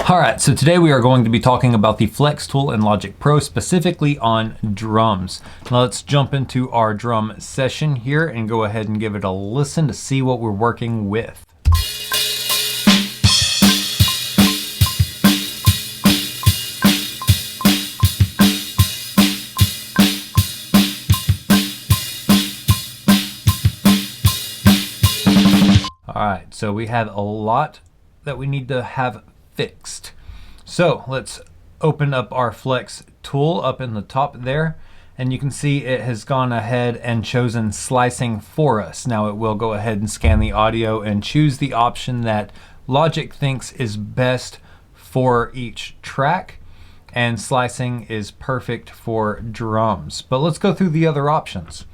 All right, so today we are going to be talking about the Flex tool in Logic Pro, specifically on drums. Now let's jump into our drum session here and go ahead and give it a listen to see what we're working with. All right, so we have a lot that we need to have fixed. So let's open up our Flex tool up in the top there, and you can see it has gone ahead and chosen slicing for us. Now it will go ahead and scan the audio and choose the option that Logic thinks is best for each track, and slicing is perfect for drums. But let's go through the other options.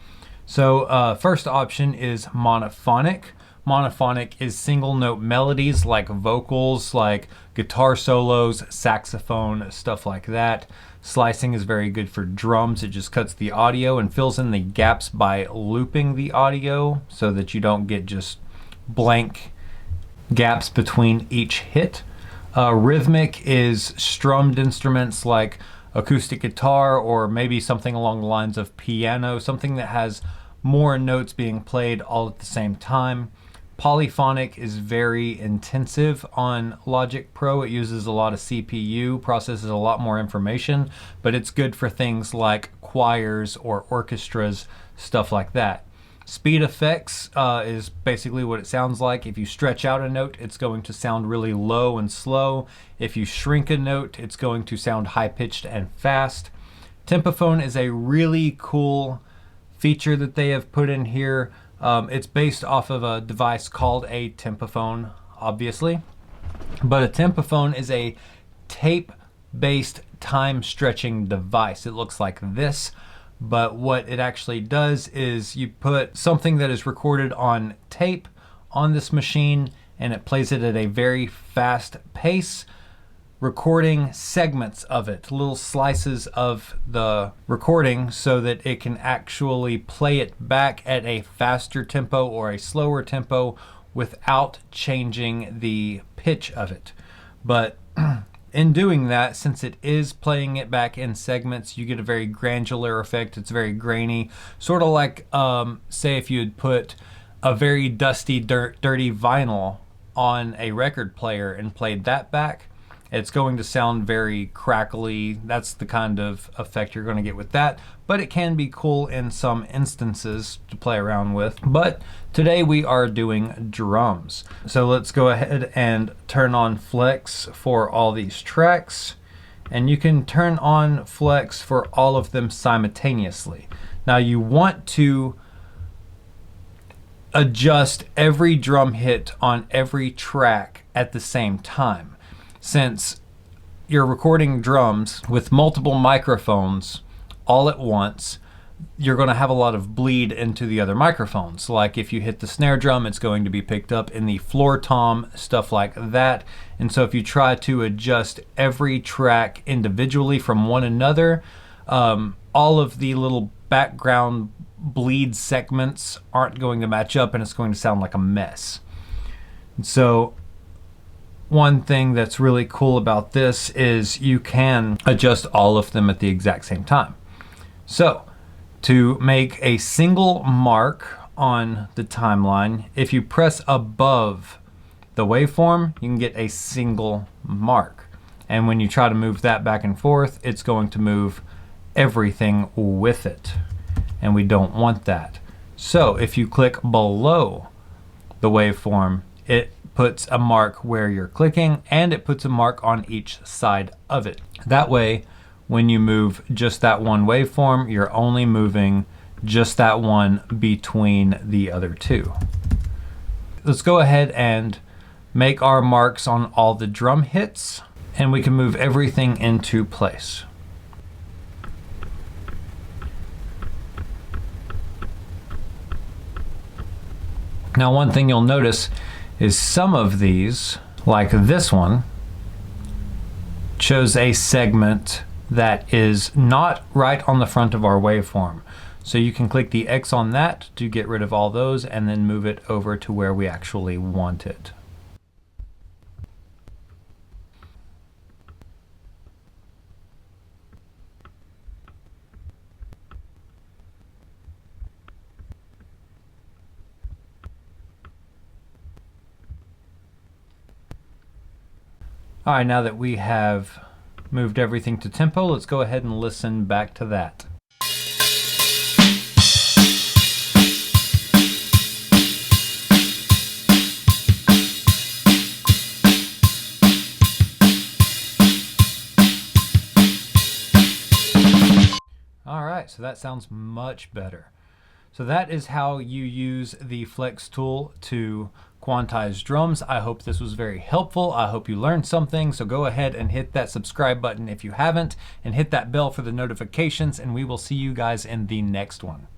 So first option is monophonic. Monophonic is single note melodies like vocals, like guitar solos, saxophone, stuff like that. Slicing is very good for drums. It just cuts the audio and fills in the gaps by looping the audio so that you don't get just blank gaps between each hit. Rhythmic is strummed instruments like acoustic guitar or maybe something along the lines of piano, something that has more notes being played all at the same time. Polyphonic is very intensive on Logic Pro. It uses a lot of CPU, processes a lot more information, but it's good for things like choirs or orchestras, stuff like that. Speed effects is basically what it sounds like. If you stretch out a note, it's going to sound really low and slow. If you shrink a note, it's going to sound high-pitched and fast. Tempophone is a really cool feature that they have put in here. It's based off of a device called a tempophone, obviously. But a tempophone is a tape-based time-stretching device. It looks like this, but what it actually does is you put something that is recorded on tape on this machine, and it plays it at a very fast pace, recording segments of it, little slices of the recording, so that it can actually play it back at a faster tempo or a slower tempo without changing the pitch of it. But in doing that, since it is playing it back in segments, you get a very granular effect. It's very grainy, sort of like say if you had put a very dusty, dirty vinyl on a record player and played that back. It's going to sound very crackly. That's the kind of effect you're going to get with that, but it can be cool in some instances to play around with. But today we are doing drums. So let's go ahead and turn on Flex for all these tracks, and you can turn on Flex for all of them simultaneously. Now you want to adjust every drum hit on every track at the same time. Since you're recording drums with multiple microphones all at once, you're going to have a lot of bleed into the other microphones. Like if you hit the snare drum, it's going to be picked up in the floor tom, stuff like that. And so if you try to adjust every track individually from one another, all of the little background bleed segments aren't going to match up, and it's going to sound like a mess. And so one thing that's really cool about this is you can adjust all of them at the exact same time. So to make a single mark on the timeline, if you press above the waveform, you can get a single mark. And when you try to move that back and forth, it's going to move everything with it. And we don't want that. So if you click below the waveform, it puts a mark where you're clicking, and it puts a mark on each side of it. That way, when you move just that one waveform, you're only moving just that one between the other two. Let's go ahead and make our marks on all the drum hits, and we can move everything into place. Now, one thing you'll notice is some of these, like this one, shows a segment that is not right on the front of our waveform. So you can click the X on that to get rid of all those and then move it over to where we actually want it. All right, now that we have moved everything to tempo, let's go ahead and listen back to that. All right, so that sounds much better. So that is how you use the flex tool to quantize drums. I hope this was very helpful. I hope you learned something. So go ahead and hit that subscribe button if you haven't, and hit that bell for the notifications, and we will see you guys in the next one.